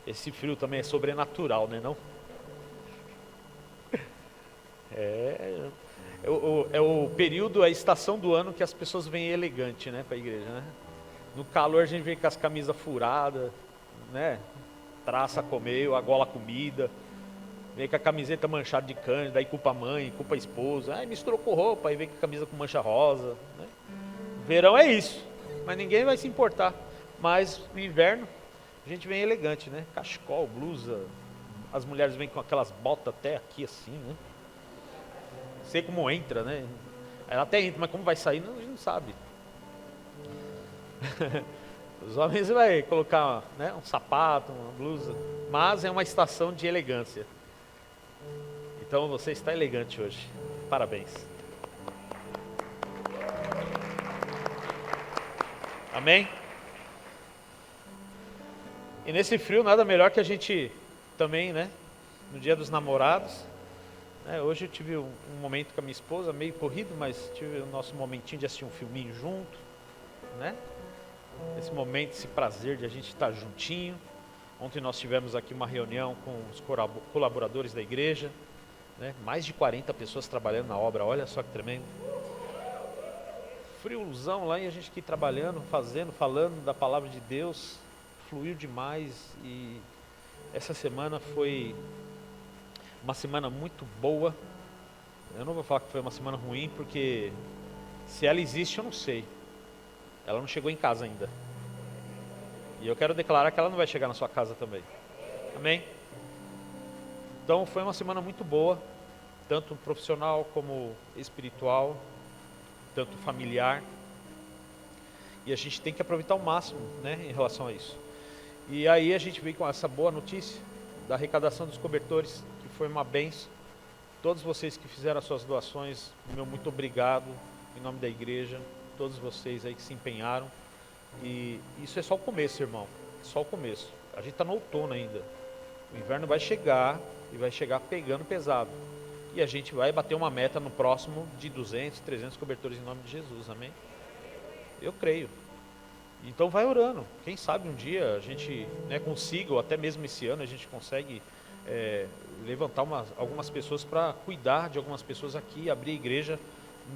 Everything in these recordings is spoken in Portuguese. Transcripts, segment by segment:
Esse frio também é sobrenatural, né não? É o período, a estação do ano que as pessoas vêm elegante, né, para a igreja, né? No calor a gente vem com as camisas furadas, né? Traça comeu, a gola comida, vem com a camiseta manchada de cândida, aí culpa a mãe, culpa a esposa, aí misturou com roupa, aí vem com a camisa com mancha rosa, né? Verão é isso, mas ninguém vai se importar. Mas no inverno a gente vem elegante, né? Cachecol, blusa, as mulheres vêm com aquelas botas até aqui assim, né? Sei como entra, né? Ela até entra, mas como vai sair, a gente não sabe. Os homens vai colocar, né, um sapato, uma blusa, mas é uma estação de elegância. Então você está elegante hoje. Parabéns. Amém? E nesse frio nada melhor que a gente também, né? No dia dos namorados. Hoje eu tive um momento com a minha esposa, meio corrido, mas tive o nosso momentinho de assistir um filminho junto, né? Esse momento, esse prazer de a gente estar juntinho. Ontem nós tivemos aqui uma reunião com os colaboradores da igreja, né? Mais de 40 pessoas trabalhando na obra, olha só que tremendo. Friozão lá e a gente aqui trabalhando, fazendo, falando da palavra de Deus, fluiu demais e essa semana foi uma semana muito boa. Eu não vou falar que foi uma semana ruim, porque se ela existe eu não sei. Ela não chegou em casa ainda. E eu quero declarar que ela não vai chegar na sua casa também. Amém? Então foi uma semana muito boa, tanto profissional como espiritual, tanto familiar. E a gente tem que aproveitar o máximo, né, em relação a isso. E aí a gente veio com essa boa notícia da arrecadação dos cobertores, que foi uma bênção. Todos vocês que fizeram as suas doações, meu muito obrigado, em nome da igreja, todos vocês aí que se empenharam. E isso é só o começo, irmão, só o começo. A gente está no outono ainda. O inverno vai chegar e vai chegar pegando pesado. E a gente vai bater uma meta no próximo de 200, 300 cobertores em nome de Jesus, amém? Eu creio. Então vai orando. Quem sabe um dia a gente, né, consiga, ou até mesmo esse ano a gente consegue levantar algumas pessoas para cuidar de algumas pessoas aqui, abrir a igreja.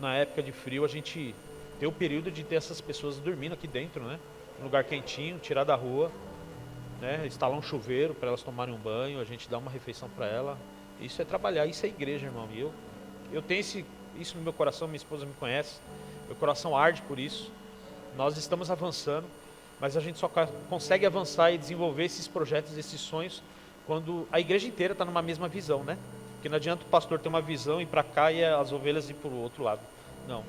Na época de frio a gente ter o período de ter essas pessoas dormindo aqui dentro, né? Um lugar quentinho, tirar da rua, né? Instalar um chuveiro para elas tomarem um banho, a gente dá uma refeição para ela. Isso é trabalhar, isso é igreja, irmão. E eu tenho isso no meu coração, minha esposa me conhece, meu coração arde por isso. Nós estamos avançando, mas a gente só consegue avançar e desenvolver esses projetos, esses sonhos, quando a igreja inteira está numa mesma visão, né? Porque não adianta o pastor ter uma visão e ir para cá e as ovelhas ir para o outro lado. Não.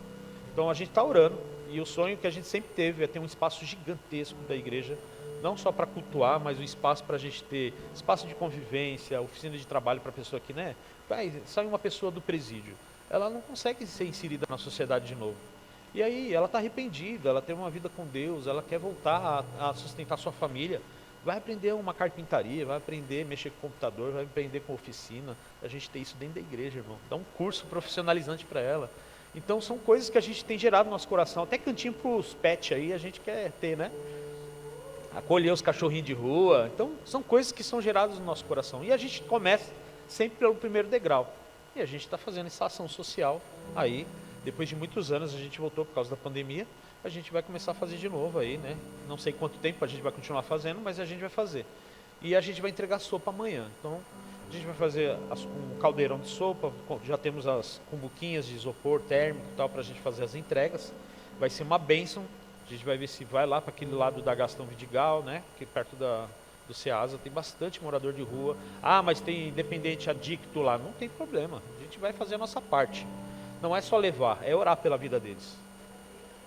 Então a gente está orando, e o sonho que a gente sempre teve é ter um espaço gigantesco da igreja, não só para cultuar, mas um espaço para a gente ter espaço de convivência, oficina de trabalho para a pessoa que, né? Sai uma pessoa do presídio, ela não consegue ser inserida na sociedade de novo. E aí ela está arrependida, ela tem uma vida com Deus, ela quer voltar a sustentar sua família. Vai aprender uma carpintaria, vai aprender a mexer com computador, vai aprender com oficina. A gente tem isso dentro da igreja, irmão. Dá um curso profissionalizante para ela. Então são coisas que a gente tem gerado no nosso coração. Até cantinho para os pets aí a gente quer ter, né? Acolher os cachorrinhos de rua. Então são coisas que são geradas no nosso coração. E a gente começa sempre pelo primeiro degrau. E a gente está fazendo essa ação social aí. Depois de muitos anos a gente voltou por causa da pandemia, a gente vai começar a fazer de novo aí, né? Não sei quanto tempo a gente vai continuar fazendo, mas a gente vai fazer. E a gente vai entregar sopa amanhã. Então a gente vai fazer um caldeirão de sopa, já temos as cumbuquinhas de isopor térmico e tal para a gente fazer as entregas. Vai ser uma bênção. A gente vai ver se vai lá para aquele lado da Gastão Vidigal, né? Que perto do Ceasa tem bastante morador de rua. Ah, mas tem independente adicto lá. Não tem problema, a gente vai fazer a nossa parte. Não é só levar, é orar pela vida deles.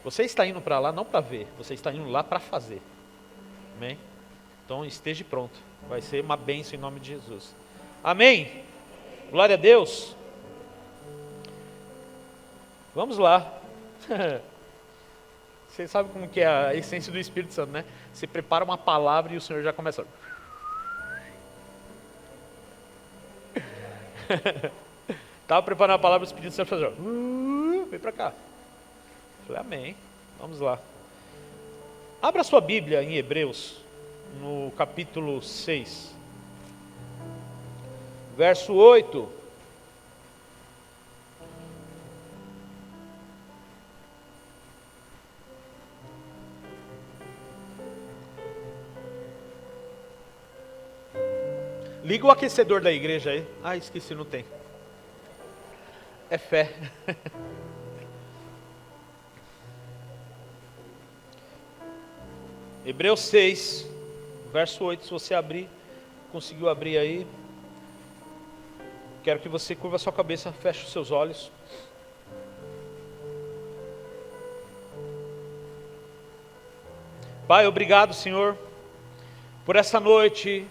Você está indo para lá não para ver, você está indo lá para fazer. Amém? Então esteja pronto. Vai ser uma bênção em nome de Jesus. Amém? Glória a Deus. Vamos lá. Você sabe como que é a essência do Espírito Santo, né? Você prepara uma palavra e o Senhor já começa. Estava preparando a palavra, o Espírito Santo fazia, vem para cá. Falei, amém, vamos lá. Abra sua Bíblia em Hebreus, no capítulo 6, verso 8. Liga o aquecedor da igreja aí. Ah, esqueci, não tem. É fé. Hebreus 6, verso 8, se você abrir, conseguiu abrir aí. Quero que você curva a sua cabeça, feche os seus olhos. Pai, obrigado, Senhor, por essa noite,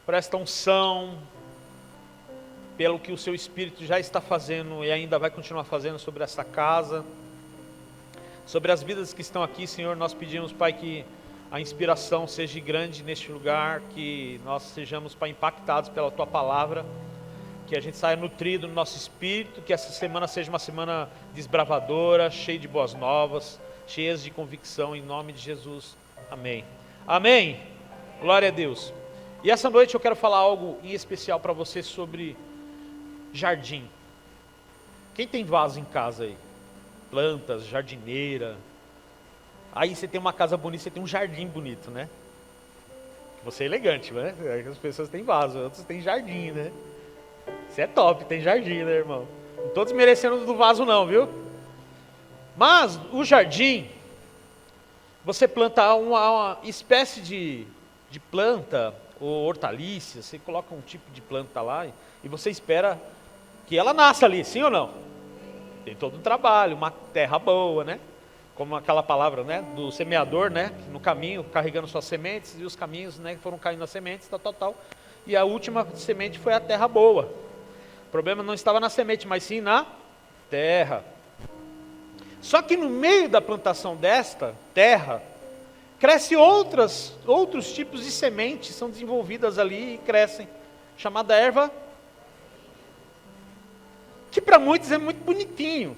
por esta unção, pelo que o Seu Espírito já está fazendo e ainda vai continuar fazendo sobre essa casa, sobre as vidas que estão aqui, Senhor. Nós pedimos, Pai, que a inspiração seja grande neste lugar, que nós sejamos, Pai, impactados pela Tua palavra, que a gente saia nutrido no nosso espírito, que essa semana seja uma semana desbravadora, cheia de boas novas, cheias de convicção, em nome de Jesus. Amém. Amém. Glória a Deus. E essa noite eu quero falar algo em especial para você sobre jardim. Quem tem vaso em casa aí? Plantas, jardineira. Aí você tem uma casa bonita, você tem um jardim bonito, né? Você é elegante, né? As pessoas têm vaso, outros têm jardim, né? Você é top, tem jardim, né, irmão? Não estou desmerecendo do vaso não, viu? Mas o jardim, você planta uma espécie de planta ou hortaliça, você coloca um tipo de planta lá e você espera que ela nasça ali, sim ou não? Tem todo um trabalho, uma terra boa, né? Como aquela palavra, né, do semeador, né, no caminho, carregando suas sementes, e os caminhos, né, foram caindo as sementes, tal. E a última semente foi a terra boa. O problema não estava na semente, mas sim na terra. Só que no meio da plantação desta terra, cresce outros tipos de sementes, são desenvolvidas ali e crescem, chamada erva, que para muitos é muito bonitinho.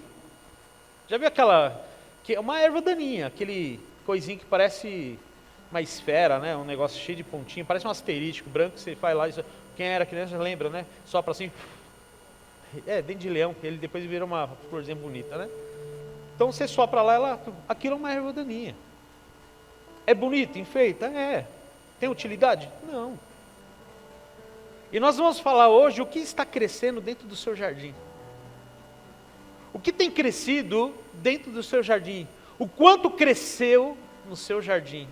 Já viu aquela, que é uma erva daninha, aquele coisinho que parece uma esfera, né? Um negócio cheio de pontinha, parece um asterístico branco, você faz lá, isso, quem era criança lembra, né? Sopra assim, dente de leão, ele depois vira uma florzinha bonita, né? Então você sopra lá, aquilo é uma erva daninha. É bonito, enfeita? É. Tem utilidade? Não. E nós vamos falar hoje o que está crescendo dentro do seu jardim. O que tem crescido dentro do seu jardim? O quanto cresceu no seu jardim?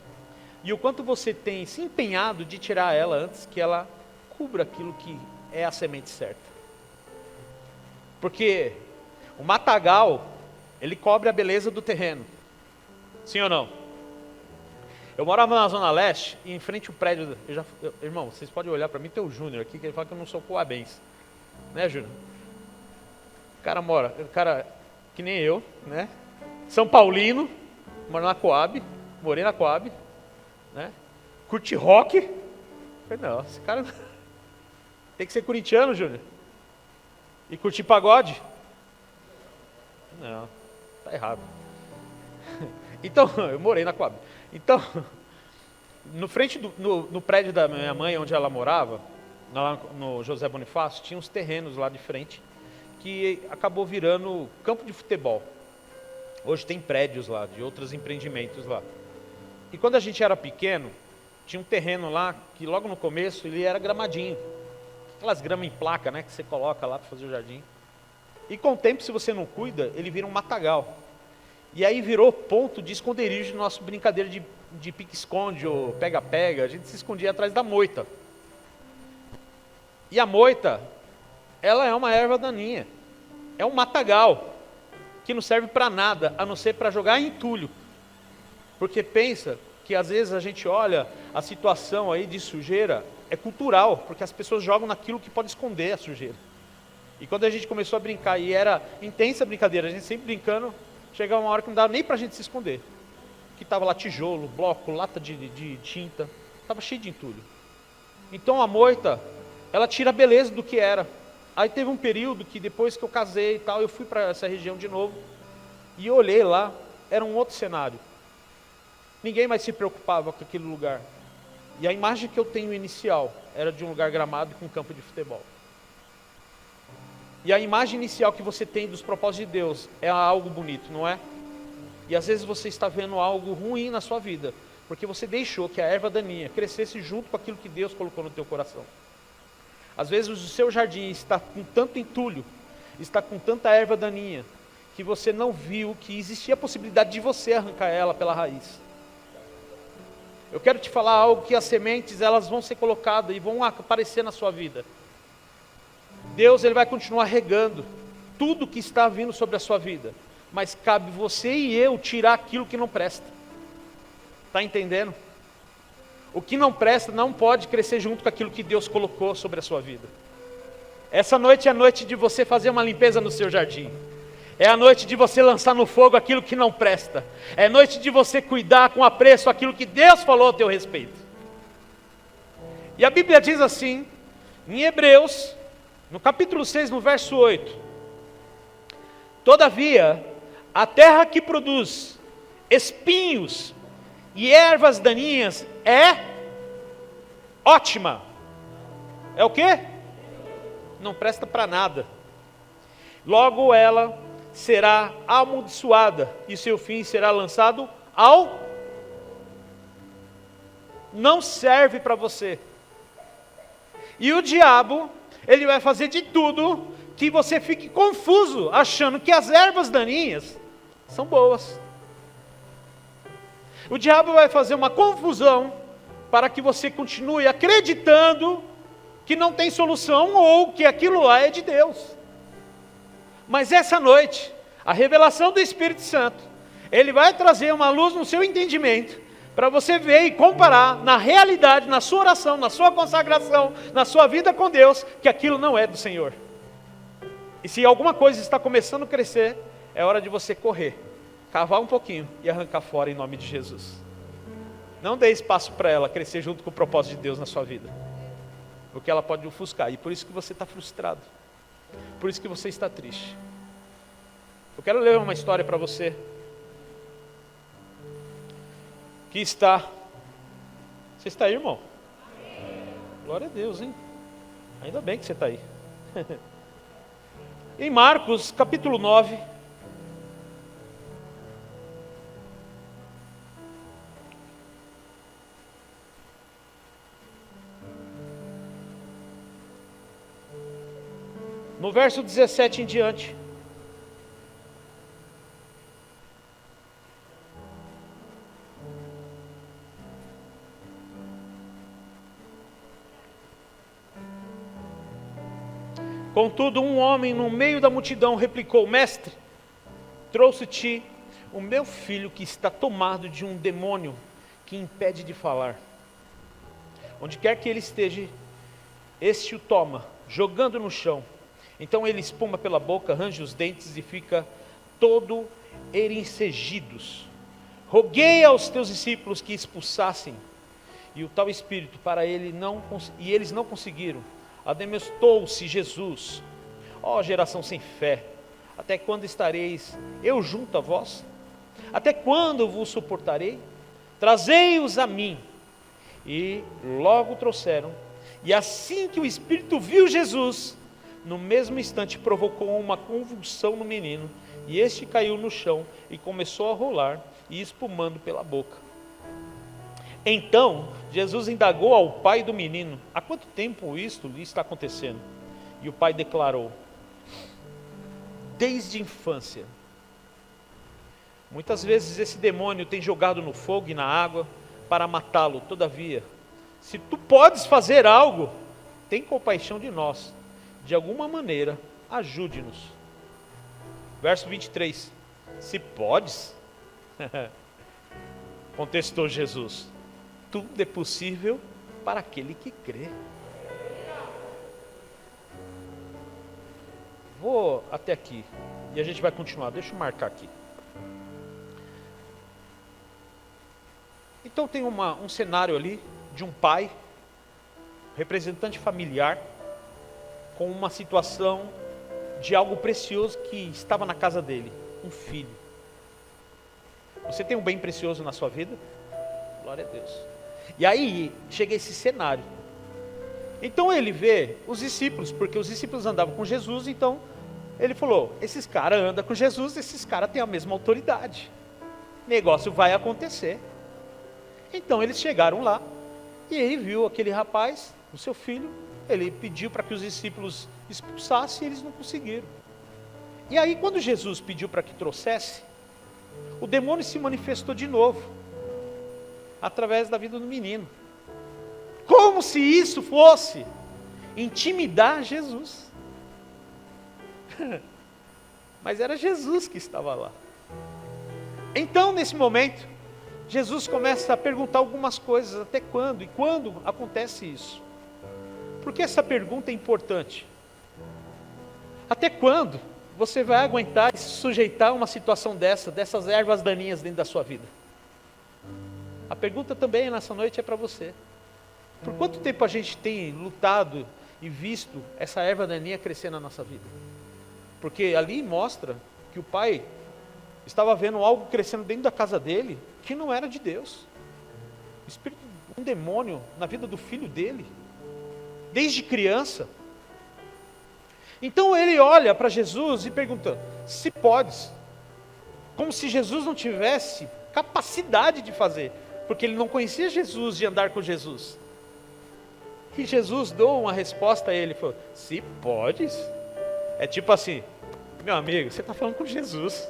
E o quanto você tem se empenhado de tirar ela antes que ela cubra aquilo que é a semente certa. Porque o matagal, ele cobre a beleza do terreno. Sim ou não? Eu morava na Zona Leste e em frente ao prédio, irmão, vocês podem olhar para mim, tem o Júnior aqui, que ele fala que eu não sou coabense. Né, Júnior? O cara que nem eu, né? São Paulino, moro na Coab, morei na Coab, né? Curte rock. Falei, não, esse cara tem que ser corintiano, Júnior. E curtir pagode? Não, tá errado. Então, eu morei na Coab. Então, no prédio da minha mãe, onde ela morava, lá no José Bonifácio, tinha uns terrenos lá de frente, que acabou virando campo de futebol. Hoje tem prédios lá, de outros empreendimentos lá. E quando a gente era pequeno, tinha um terreno lá, que logo no começo ele era gramadinho. Aquelas gramas em placa, né, que você coloca lá para fazer o jardim. E com o tempo, se você não cuida, ele vira um matagal. E aí virou ponto de esconderijo de nossa brincadeira de pique-esconde ou pega-pega. A gente se escondia atrás da moita. E a moita, ela é uma erva daninha. É um matagal, que não serve para nada, a não ser para jogar entulho. Porque pensa que às vezes a gente olha a situação aí de sujeira, é cultural, porque as pessoas jogam naquilo que pode esconder a sujeira. E quando a gente começou a brincar, e era intensa a brincadeira, a gente sempre brincando, chegava uma hora que não dava nem para a gente se esconder. Que estava lá tijolo, bloco, lata de tinta, estava cheio de entulho. Então a moita, ela tira a beleza do que era. Aí teve um período que depois que eu casei e tal, eu fui para essa região de novo, e eu olhei lá, era um outro cenário. Ninguém mais se preocupava com aquele lugar. E a imagem que eu tenho inicial era de um lugar gramado com um campo de futebol. E a imagem inicial que você tem dos propósitos de Deus é algo bonito, não é? E às vezes você está vendo algo ruim na sua vida, porque você deixou que a erva daninha crescesse junto com aquilo que Deus colocou no teu coração. Às vezes o seu jardim está com tanto entulho, está com tanta erva daninha, que você não viu que existia a possibilidade de você arrancar ela pela raiz. Eu quero te falar algo, que as sementes elas vão ser colocadas e vão aparecer na sua vida. Deus ele vai continuar regando tudo que está vindo sobre a sua vida, mas cabe você e eu tirar aquilo que não presta. Está entendendo? O que não presta não pode crescer junto com aquilo que Deus colocou sobre a sua vida. Essa noite é a noite de você fazer uma limpeza no seu jardim. É a noite de você lançar no fogo aquilo que não presta. É a noite de você cuidar com apreço aquilo que Deus falou a teu respeito. E a Bíblia diz assim, em Hebreus, no capítulo 6, no verso 8: todavia, a terra que produz espinhos e ervas daninhas é ótima. É o quê? Não presta para nada. Logo ela será amaldiçoada e seu fim será lançado ao... Não serve para você. E o diabo, ele vai fazer de tudo que você fique confuso, achando que as ervas daninhas são boas. O diabo vai fazer uma confusão para que você continue acreditando que não tem solução ou que aquilo lá é de Deus. Mas essa noite, a revelação do Espírito Santo, ele vai trazer uma luz no seu entendimento, para você ver e comparar na realidade, na sua oração, na sua consagração, na sua vida com Deus, que aquilo não é do Senhor. E se alguma coisa está começando a crescer, é hora de você correr, cavar um pouquinho e arrancar fora em nome de Jesus. Não dê espaço para ela crescer junto com o propósito de Deus na sua vida, porque ela pode ofuscar, e por isso que você está frustrado, por isso que você está triste. Eu quero ler uma história para você, que está... Você está aí, irmão? Glória a Deus, hein? Ainda bem que você está aí. Em Marcos, capítulo 9, no verso 17 em diante. Contudo, um homem no meio da multidão replicou: mestre, trouxe-te o meu filho que está tomado de um demônio que impede de falar. Onde quer que ele esteja, este o toma, jogando no chão. Então ele espuma pela boca, range os dentes e fica todo erincegidos. Roguei aos teus discípulos que expulsassem e o tal espírito para ele não, e eles não conseguiram. Admoestou-se Jesus: ó geração sem fé, até quando estareis eu junto a vós? Até quando vos suportarei? Trazei-os a mim. E logo trouxeram, e assim que o espírito viu Jesus, no mesmo instante provocou uma convulsão no menino, e este caiu no chão e começou a rolar e espumando pela boca. Então Jesus indagou ao pai do menino: há quanto tempo isto lhe está acontecendo? E o pai declarou: desde a infância. Muitas vezes esse demônio tem jogado no fogo e na água para matá-lo. Todavia, se tu podes fazer algo, tem compaixão de nós. De alguma maneira, ajude-nos. Verso 23. Se podes, contestou Jesus, tudo é possível para aquele que crê. Vou até aqui e a gente vai continuar. Deixa eu marcar aqui. Então tem um cenário ali de um pai, representante familiar, com uma situação de algo precioso que estava na casa dele, um filho. Você tem um bem precioso na sua vida? Glória a Deus. E aí chega esse cenário. Então ele vê os discípulos, porque os discípulos andavam com Jesus, então ele falou, esses caras andam com Jesus, esses caras têm a mesma autoridade. Negócio vai acontecer. Então eles chegaram lá, e ele viu aquele rapaz, o seu filho, ele pediu para que os discípulos expulsassem, e eles não conseguiram. E aí quando Jesus pediu para que trouxesse, o demônio se manifestou de novo, através da vida do menino. Como se isso fosse intimidar Jesus. Mas era Jesus que estava lá. Então, nesse momento, Jesus começa a perguntar algumas coisas, até quando? E quando acontece isso? Por que essa pergunta é importante? Até quando você vai aguentar e se sujeitar a uma situação dessas ervas daninhas dentro da sua vida? A pergunta também nessa noite é para você. Por quanto tempo a gente tem lutado e visto essa erva daninha crescer na nossa vida? Porque ali mostra que o pai estava vendo algo crescendo dentro da casa dele que não era de Deus. Um demônio na vida do filho dele, desde criança. Então ele olha para Jesus e pergunta, se podes, como se Jesus não tivesse capacidade de fazer, porque ele não conhecia Jesus, de andar com Jesus. E Jesus deu uma resposta a ele, falou, se podes, é tipo assim, meu amigo, você está falando com Jesus.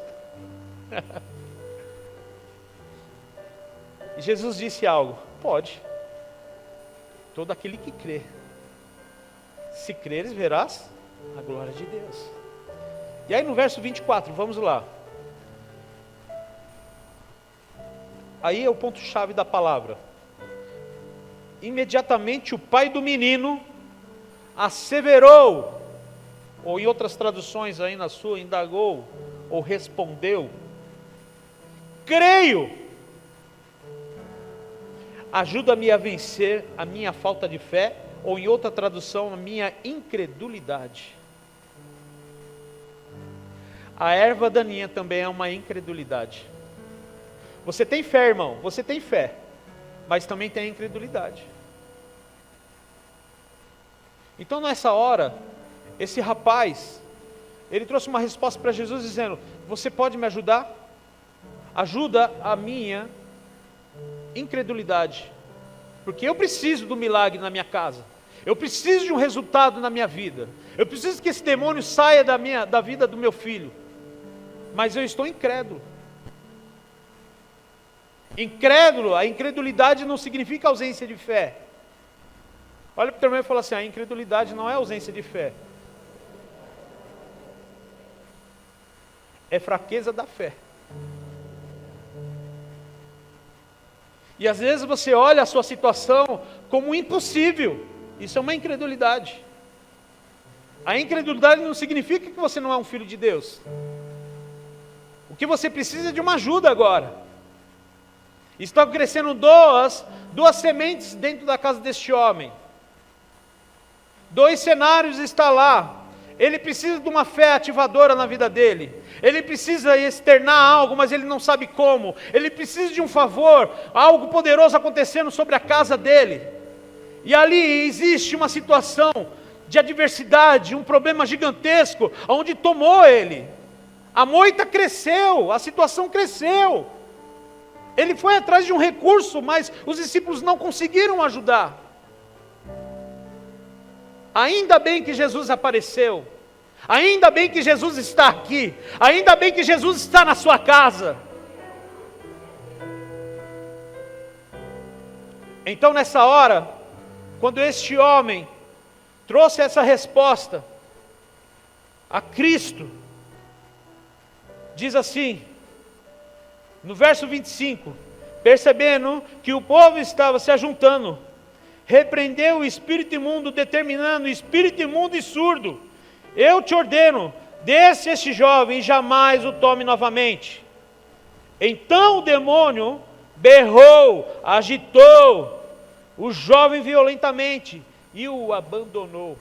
E Jesus disse algo, pode, todo aquele que crê, se creres verás a glória de Deus. E aí no verso 24, vamos lá. Aí é o ponto chave da palavra. Imediatamente o pai do menino asseverou, ou em outras traduções aí na sua, indagou, ou respondeu, creio, ajuda-me a vencer a minha falta de fé, ou em outra tradução, a minha incredulidade. A erva daninha também é uma incredulidade. Você tem fé, irmão, você tem fé, mas também tem a incredulidade. Então nessa hora, esse rapaz, ele trouxe uma resposta para Jesus dizendo, você pode me ajudar? Ajuda a minha incredulidade, porque eu preciso do milagre na minha casa, eu preciso de um resultado na minha vida, eu preciso que esse demônio saia da vida do meu filho, mas eu estou incrédulo. Incrédulo, a incredulidade não significa ausência de fé. Olha para o teu irmão e fala assim, a incredulidade não é ausência de fé, é fraqueza da fé. E às vezes você olha a sua situação como impossível, isso é uma incredulidade. A incredulidade não significa que você não é um filho de Deus. O que você precisa é de uma ajuda agora. Estão crescendo duas sementes dentro da casa deste homem. 2 cenários está lá. Ele precisa de uma fé ativadora na vida dele. Ele precisa externar algo, mas ele não sabe como. Ele precisa de um favor, algo poderoso acontecendo sobre a casa dele. E ali existe uma situação de adversidade, um problema gigantesco, onde tomou ele. A moita cresceu, a situação cresceu. Ele foi atrás de um recurso, mas os discípulos não conseguiram ajudar. Ainda bem que Jesus apareceu. Ainda bem que Jesus está aqui. Ainda bem que Jesus está na sua casa. Então nessa hora, quando este homem trouxe essa resposta a Cristo, diz assim, no verso 25, percebendo que o povo estava se ajuntando, repreendeu o espírito imundo, determinando, espírito imundo e surdo, eu te ordeno, desce este jovem e jamais o tome novamente. Então o demônio berrou, agitou o jovem violentamente e o abandonou.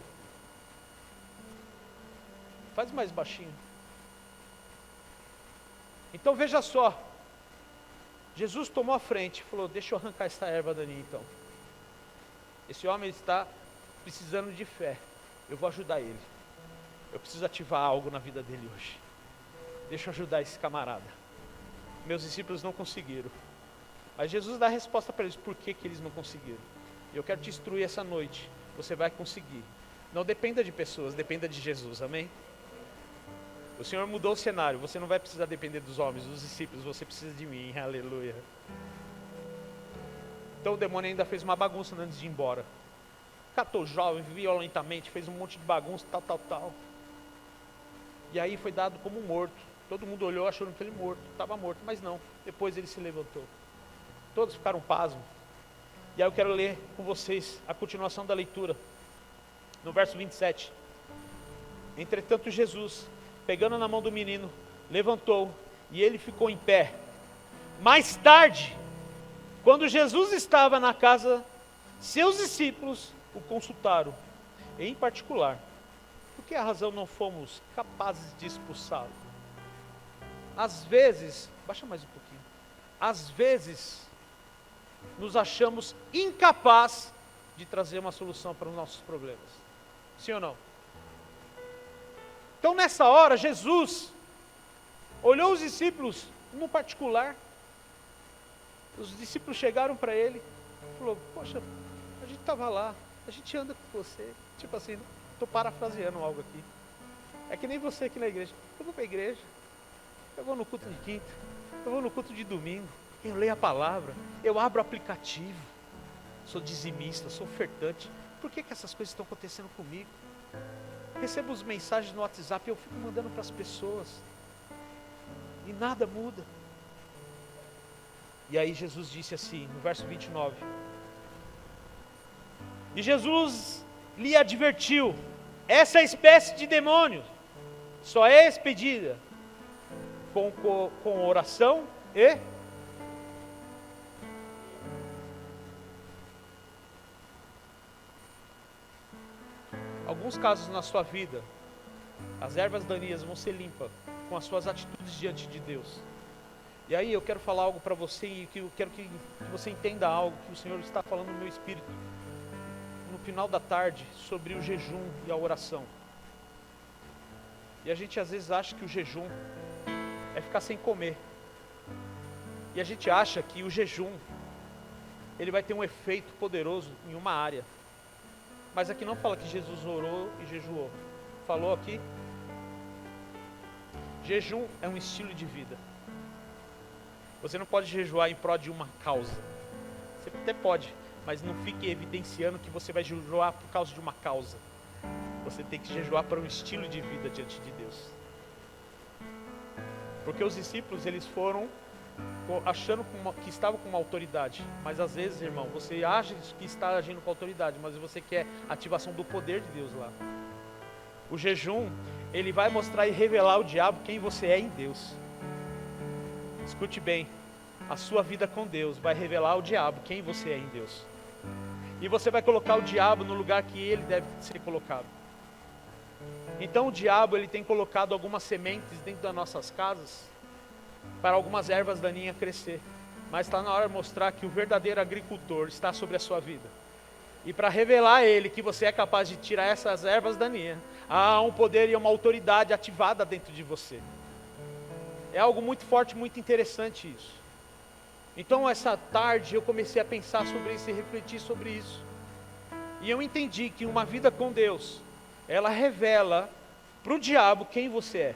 Faz mais baixinho. Então veja só, Jesus tomou a frente e falou: deixa eu arrancar essa erva daninha então. Esse homem está precisando de fé, eu vou ajudar ele. Eu preciso ativar algo na vida dele hoje. Deixa eu ajudar esse camarada. Meus discípulos não conseguiram. Mas Jesus dá a resposta para eles, por que eles não conseguiram. E eu quero te instruir essa noite, você vai conseguir. Não dependa de pessoas, dependa de Jesus, amém? O Senhor mudou o cenário, você não vai precisar depender dos homens, dos discípulos, você precisa de mim, aleluia. Então o demônio ainda fez uma bagunça antes de ir embora. Catou jovem violentamente, fez um monte de bagunça, tal. E aí foi dado como morto. Todo mundo olhou achando que ele estava morto, mas não, depois ele se levantou. Todos ficaram pasmos. E aí eu quero ler com vocês a continuação da leitura, no verso 27. Entretanto Jesus, pegando na mão do menino, levantou e ele ficou em pé. Mais tarde, quando Jesus estava na casa, seus discípulos o consultaram, em particular, por que a razão não fomos capazes de expulsá-lo? Às vezes, baixa mais um pouquinho, às vezes, nos achamos incapazes de trazer uma solução para os nossos problemas. Sim ou não? Então nessa hora, Jesus olhou os discípulos no particular. Os discípulos chegaram para ele e falou: poxa, a gente estava lá, a gente anda com você. Tipo assim, estou parafraseando algo aqui. É que nem você aqui na igreja. Eu vou para a igreja, eu vou no culto de quinta, eu vou no culto de domingo, eu leio a palavra, eu abro o aplicativo, sou dizimista, sou ofertante. Por que essas coisas estão acontecendo comigo? Recebo as mensagens no WhatsApp e eu fico mandando para as pessoas e nada muda. E aí Jesus disse assim, no verso 29, e Jesus lhe advertiu: essa espécie de demônio só é expedida com oração e alguns casos na sua vida, as ervas daninhas vão ser limpas com as suas atitudes diante de Deus. E aí eu quero falar algo para você e que eu quero que você entenda algo que o Senhor está falando no meu espírito no final da tarde sobre o jejum e a oração. E a gente às vezes acha que o jejum é ficar sem comer. E a gente acha que o jejum ele vai ter um efeito poderoso em uma área. Mas aqui não fala que Jesus orou e jejuou. Falou aqui, jejum é um estilo de vida. Você não pode jejuar em prol de uma causa. Você até pode, mas não fique evidenciando que você vai jejuar por causa de uma causa. Você tem que jejuar para um estilo de vida diante de Deus. Porque os discípulos, eles foram achando que estavam com uma autoridade. Mas às vezes, irmão, você acha que está agindo com autoridade, mas você quer a ativação do poder de Deus lá. O jejum, ele vai mostrar e revelar ao diabo quem você é em Deus. Escute bem, a sua vida com Deus vai revelar ao diabo quem você é em Deus. E você vai colocar o diabo no lugar que ele deve ser colocado. Então o diabo, ele tem colocado algumas sementes dentro das nossas casas para algumas ervas daninhas crescer. Mas está na hora de mostrar que o verdadeiro agricultor está sobre a sua vida. E para revelar a ele que você é capaz de tirar essas ervas daninhas, há um poder e uma autoridade ativada dentro de você. É algo muito forte, muito interessante isso. Então essa tarde eu comecei a pensar sobre isso e refletir sobre isso. E eu entendi que uma vida com Deus, ela revela para o diabo quem você é.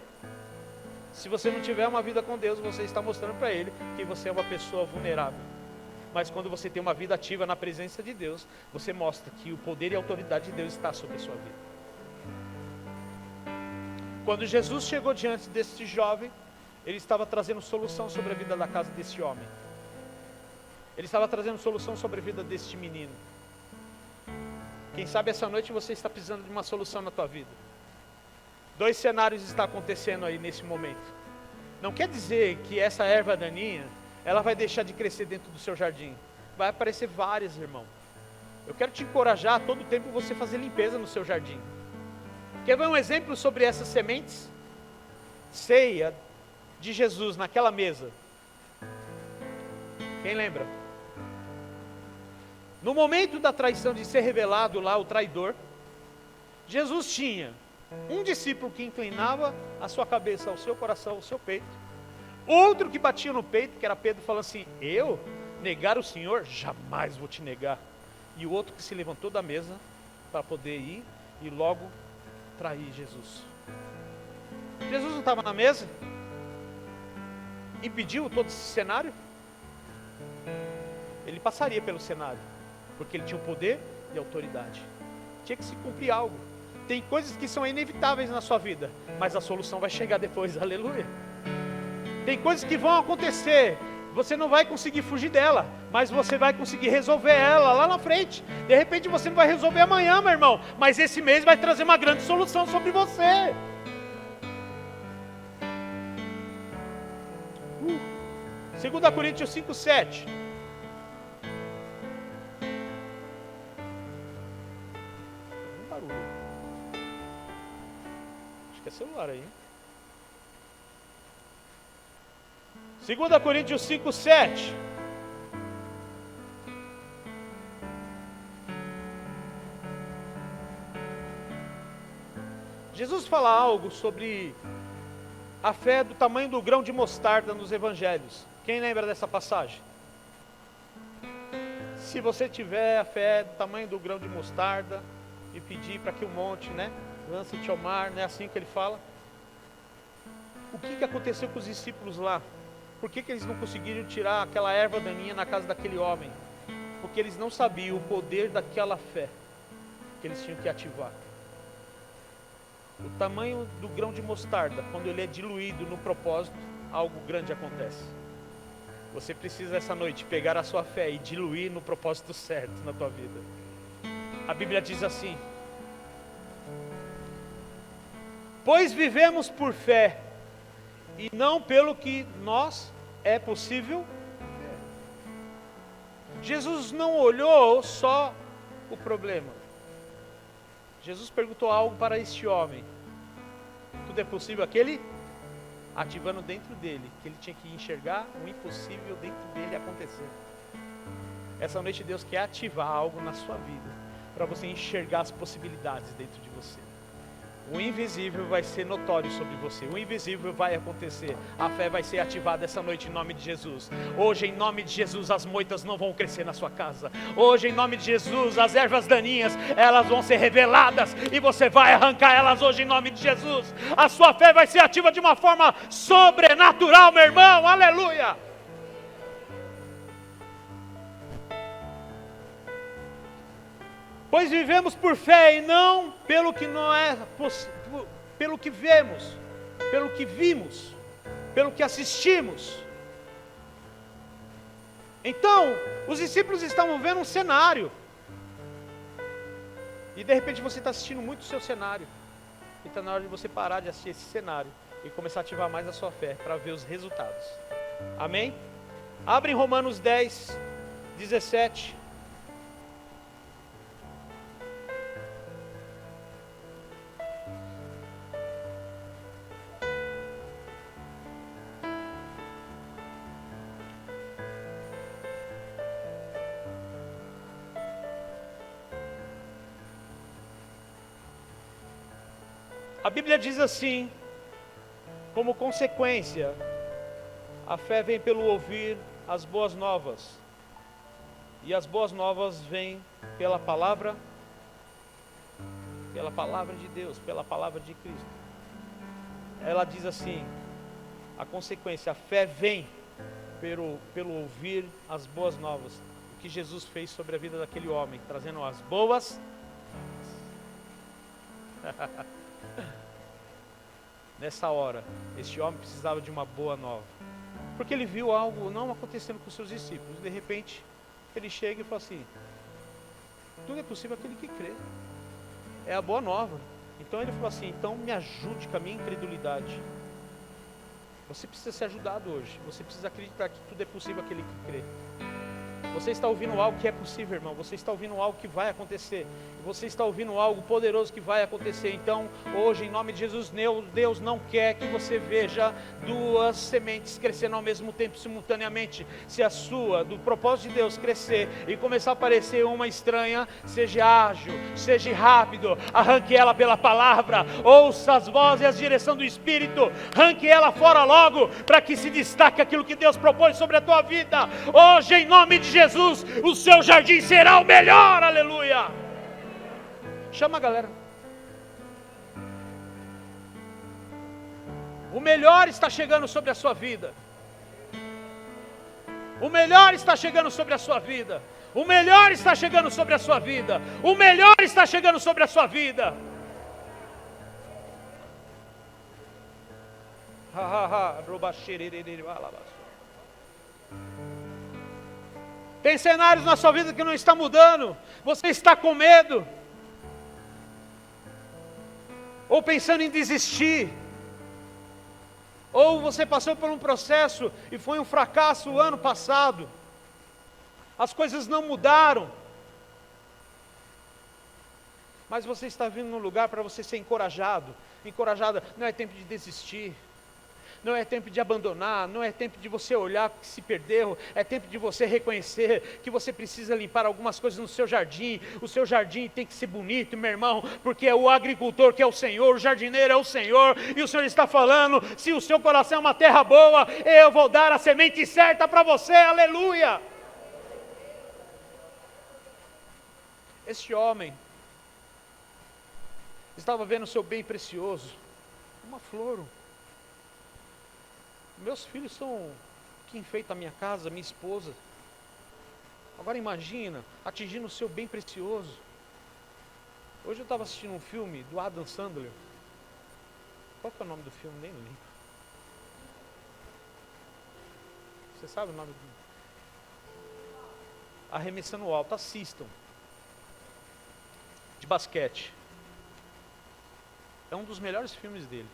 Se você não tiver uma vida com Deus, você está mostrando para ele que você é uma pessoa vulnerável. Mas quando você tem uma vida ativa na presença de Deus, você mostra que o poder e a autoridade de Deus está sobre a sua vida. Quando Jesus chegou diante desse jovem, ele estava trazendo solução sobre a vida da casa desse homem. Ele estava trazendo solução sobre a vida deste menino. Quem sabe essa noite você está precisando de uma solução na tua vida. 2 cenários estão acontecendo aí nesse momento. Não quer dizer que essa erva daninha, ela vai deixar de crescer dentro do seu jardim. Vai aparecer várias, irmão. Eu quero te encorajar a todo tempo você fazer limpeza no seu jardim. Quer ver um exemplo sobre essas sementes? Ceia de Jesus naquela mesa. Quem lembra? No momento da traição, de ser revelado lá o traidor, Jesus tinha um discípulo que inclinava a sua cabeça ao seu coração, ao seu peito. Outro que batia no peito, que era Pedro, falando assim: eu negar o Senhor? Jamais vou te negar. E o outro que se levantou da mesa para poder ir e logo trair Jesus. Jesus não estava na mesa? Impediu todo esse cenário? Ele passaria pelo cenário, porque ele tinha o poder e a autoridade. Tinha que se cumprir algo. Tem coisas que são inevitáveis na sua vida, mas a solução vai chegar depois, aleluia. Tem coisas que vão acontecer, você não vai conseguir fugir dela, mas você vai conseguir resolver ela lá na frente. De repente você não vai resolver amanhã, meu irmão, mas esse mês vai trazer uma grande solução sobre você. 2 Coríntios 5:7. Acho que é celular aí. 2 Coríntios 5:7. Jesus fala algo sobre a fé do tamanho do grão de mostarda nos evangelhos. Quem lembra dessa passagem? Se você tiver a fé do tamanho do grão de mostarda e pedir para que o monte, lance-te ao mar, não é assim que ele fala? O que aconteceu com os discípulos lá? Por que eles não conseguiram tirar aquela erva daninha na casa daquele homem? Porque eles não sabiam o poder daquela fé que eles tinham que ativar. O tamanho do grão de mostarda, quando ele é diluído no propósito, algo grande acontece. Você precisa essa noite pegar a sua fé e diluir no propósito certo na tua vida. A Bíblia diz assim: pois vivemos por fé e não pelo que nós é possível ver. Jesus não olhou só o problema. Jesus perguntou algo para este homem. Tudo é possível aquele ativando dentro dele, que ele tinha que enxergar o impossível dentro dele acontecer. Essa noite Deus quer ativar algo na sua vida, para você enxergar as possibilidades dentro de você. O invisível vai ser notório sobre você. O invisível vai acontecer. A fé vai ser ativada essa noite em nome de Jesus. Hoje, em nome de Jesus, as moitas não vão crescer na sua casa. Hoje, em nome de Jesus, as ervas daninhas, elas vão ser reveladas e você vai arrancar elas hoje em nome de Jesus. A sua fé vai ser ativa de uma forma sobrenatural, meu irmão. Aleluia! Pois vivemos por fé e não pelo que não é pelo que vemos, pelo que vimos, pelo que assistimos. Então, os discípulos estavam vendo um cenário. E de repente você está assistindo muito o seu cenário. E está na hora de você parar de assistir esse cenário e começar a ativar mais a sua fé para ver os resultados. Amém? Abre em Romanos 10, 17. A Bíblia diz assim: como consequência, a fé vem pelo ouvir as boas novas, e as boas novas vêm pela palavra de Deus, pela palavra de Cristo. Ela diz assim: a consequência, a fé vem pelo ouvir as boas novas, o que Jesus fez sobre a vida daquele homem, trazendo as boas. Nessa hora, este homem precisava de uma boa nova, porque ele viu algo não acontecendo com seus discípulos. De repente, ele chega e fala assim: tudo é possível aquele que crê. É a boa nova. Então ele falou assim: então me ajude com a minha incredulidade. Você precisa ser ajudado hoje. Você precisa acreditar que tudo é possível aquele que crê. Você está ouvindo algo que é possível, irmão. Você está ouvindo algo que vai acontecer. Você está ouvindo algo poderoso que vai acontecer. Então, hoje, em nome de Jesus, Deus não quer que você veja duas sementes crescendo ao mesmo tempo, simultaneamente. Se a sua, do propósito de Deus, crescer e começar a aparecer uma estranha, seja ágil, seja rápido, arranque ela pela palavra, ouça as vozes e a direção do Espírito, arranque ela fora logo, para que se destaque aquilo que Deus propôs sobre a tua vida. Hoje, em nome de Jesus, o seu jardim será o melhor, aleluia. Chama a galera. O melhor está chegando sobre a sua vida. O melhor está chegando sobre a sua vida. O melhor está chegando sobre a sua vida. O melhor está chegando sobre a sua vida. Tem cenários na sua vida que não está mudando. Você está com medo. Ou pensando em desistir. Ou você passou por um processo e foi um fracasso o ano passado. As coisas não mudaram. Mas você está vindo num lugar para você ser encorajado. Encorajada, não é tempo de desistir. Não é tempo de abandonar, não é tempo de você olhar que se perdeu, é tempo de você reconhecer que você precisa limpar algumas coisas no seu jardim. O seu jardim tem que ser bonito, meu irmão, porque é o agricultor que é o Senhor, o jardineiro é o Senhor, e o Senhor está falando, se o seu coração é uma terra boa, eu vou dar a semente certa para você, aleluia. Este homem estava vendo o seu bem precioso, uma flor. Meus filhos são que enfeitam a minha casa, minha esposa. Agora imagina, atingindo o seu bem precioso. Hoje eu estava assistindo um filme do Adam Sandler. Qual que é o nome do filme? Nem lembro. Você sabe o nome do filme? Arremessando Alto, assistam. De basquete. É um dos melhores filmes dele.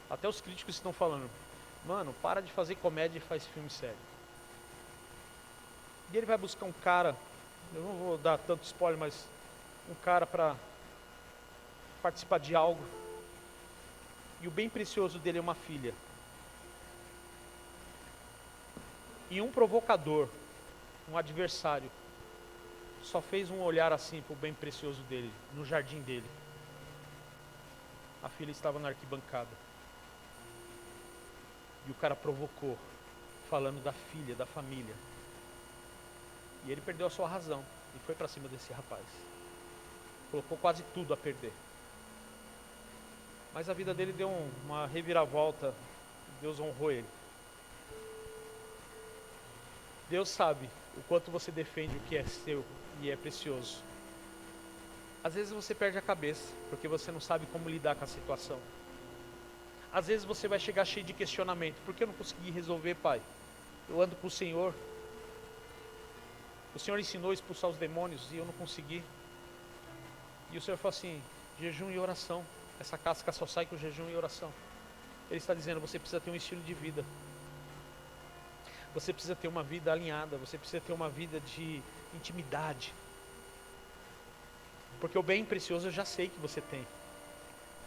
Até os críticos estão falando, mano, para de fazer comédia e faz filme sério. E ele vai buscar um cara, eu não vou dar tanto spoiler, mas um cara para participar de algo. E o bem precioso dele é uma filha. E um provocador, um adversário, só fez um olhar assim para o bem precioso dele, no jardim dele. A filha estava na arquibancada. E o cara provocou, falando da filha, da família. E ele perdeu a sua razão e foi para cima desse rapaz. Colocou quase tudo a perder. Mas a vida dele deu uma reviravolta. Deus honrou ele. Deus sabe o quanto você defende o que é seu e é precioso. Às vezes você perde a cabeça, porque você não sabe como lidar com a situação. Às vezes você vai chegar cheio de questionamento. Por que eu não consegui resolver, pai? Eu ando com o Senhor. O Senhor ensinou a expulsar os demônios e eu não consegui. E o Senhor falou assim, jejum e oração. Essa casca só sai com jejum e oração. Ele está dizendo, você precisa ter um estilo de vida. Você precisa ter uma vida alinhada. Você precisa ter uma vida de intimidade. Porque o bem precioso eu já sei que você tem.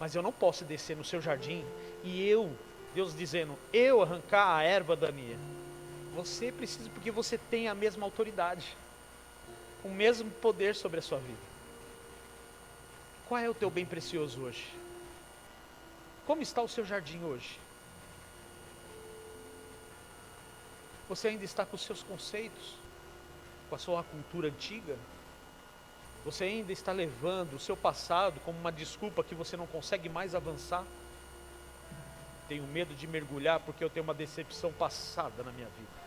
Mas eu não posso descer no seu jardim e Deus dizendo, eu arrancar a erva daninha. Você precisa, porque você tem a mesma autoridade, o mesmo poder sobre a sua vida. Qual é o teu bem precioso hoje? Como está o seu jardim hoje? Você ainda está com os seus conceitos, com a sua cultura antiga? Você ainda está levando o seu passado como uma desculpa que você não consegue mais avançar? Tenho medo de mergulhar porque eu tenho uma decepção passada na minha vida.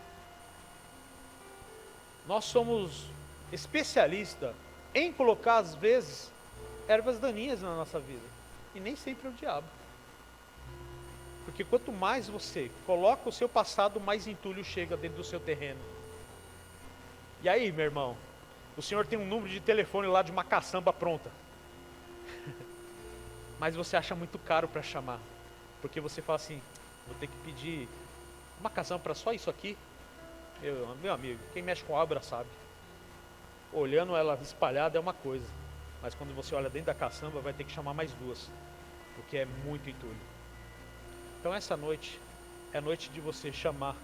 Nós somos especialistas em colocar às vezes ervas daninhas na nossa vida. E nem sempre é o diabo. Porque quanto mais você coloca o seu passado, mais entulho chega dentro do seu terreno. E aí, meu irmão? O senhor tem um número de telefone lá de uma caçamba pronta. Mas você acha muito caro para chamar. Porque você fala assim, vou ter que pedir uma caçamba para só isso aqui. Meu amigo, quem mexe com obra sabe. Olhando ela espalhada é uma coisa, mas quando você olha dentro da caçamba, vai ter que chamar mais duas, porque é muito entulho. Então essa noite é noite de você chamar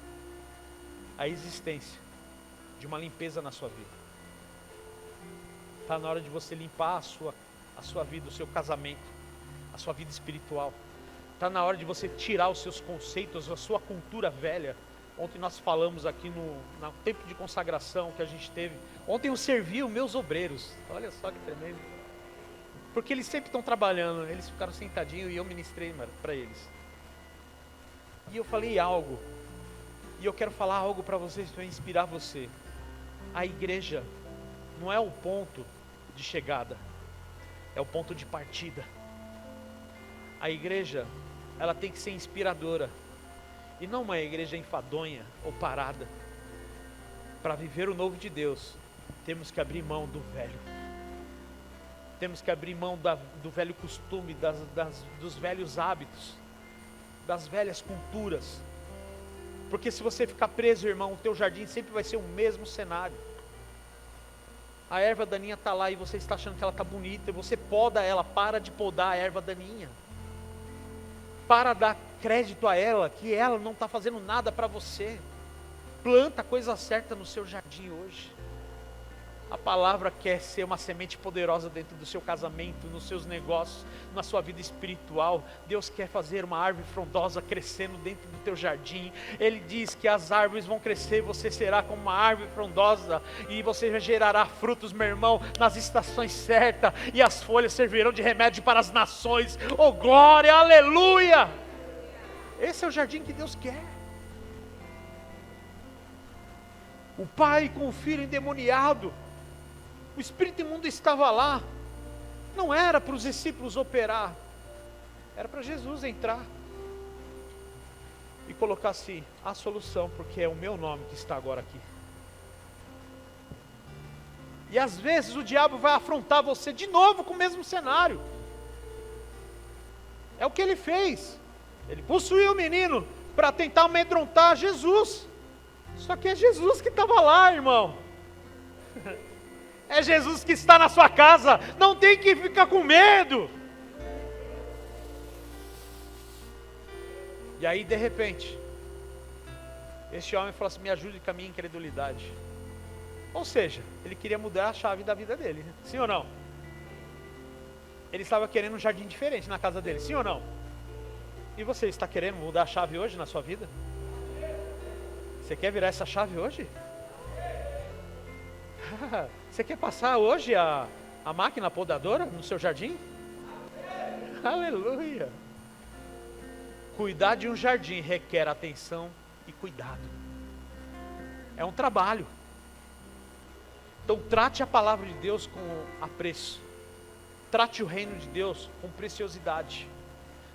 a existência de uma limpeza na sua vida. Está na hora de você limpar a sua vida, o seu casamento, a sua vida espiritual. Está na hora de você tirar os seus conceitos, a sua cultura velha. Ontem nós falamos aqui no tempo de consagração que a gente teve. Ontem eu servi os meus obreiros. Olha só que tremendo. Porque eles sempre estão trabalhando, eles ficaram sentadinhos e eu ministrei para eles. E eu falei algo, e eu quero falar algo para vocês, para inspirar você. A igreja não é o ponto de chegada, é o ponto de partida. A igreja, ela tem que ser inspiradora, e não uma igreja enfadonha ou parada. Para viver o novo de Deus, temos que abrir mão do velho. Temos que abrir mão do velho costume, dos velhos hábitos, das velhas culturas. Porque se você ficar preso, irmão, o teu jardim sempre vai ser o mesmo cenário. A erva daninha está lá e você está achando que ela está bonita, e você poda ela. Para de podar a erva daninha. Para dar crédito a ela, que ela não está fazendo nada para você. Planta a coisa certa no seu jardim hoje. A palavra quer ser uma semente poderosa dentro do seu casamento, nos seus negócios, na sua vida espiritual. Deus quer fazer uma árvore frondosa crescendo dentro do teu jardim. Ele diz que as árvores vão crescer, você será como uma árvore frondosa, e você gerará frutos, meu irmão, nas estações certas, e as folhas servirão de remédio para as nações. Oh glória, aleluia! Esse é o jardim que Deus quer. O pai com o filho endemoniado, o espírito imundo estava lá. Não era para os discípulos operar, era para Jesus entrar e colocar assim a solução, porque é o meu nome que está agora aqui. E às vezes o diabo vai afrontar você de novo com o mesmo cenário. É o que ele fez. Ele possuiu o menino para tentar amedrontar Jesus. Só que é Jesus que estava lá, irmão. É Jesus que está na sua casa. Não tem que ficar com medo. E aí de repente, esse homem falou assim: me ajude com a minha incredulidade. Ou seja, ele queria mudar a chave da vida dele, né? Sim ou não? Ele estava querendo um jardim diferente na casa dele, sim ou não? E você está querendo mudar a chave hoje na sua vida? Você quer virar essa chave hoje? Você quer passar hoje a máquina podadora no seu jardim? Aleluia! Cuidar de um jardim requer atenção e cuidado. É um trabalho. Então trate a palavra de Deus com apreço. Trate o reino de Deus com preciosidade.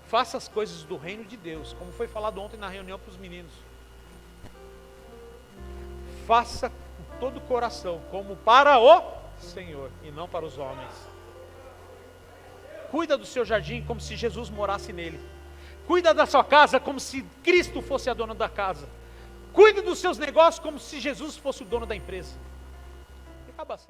Faça as coisas do reino de Deus, como foi falado ontem na reunião para os meninos. Faça com todo o coração, como para o Senhor e não para os homens. Cuida do seu jardim como se Jesus morasse nele. Cuida da sua casa como se Cristo fosse a dona da casa. Cuida dos seus negócios como se Jesus fosse o dono da empresa. Acaba sendo.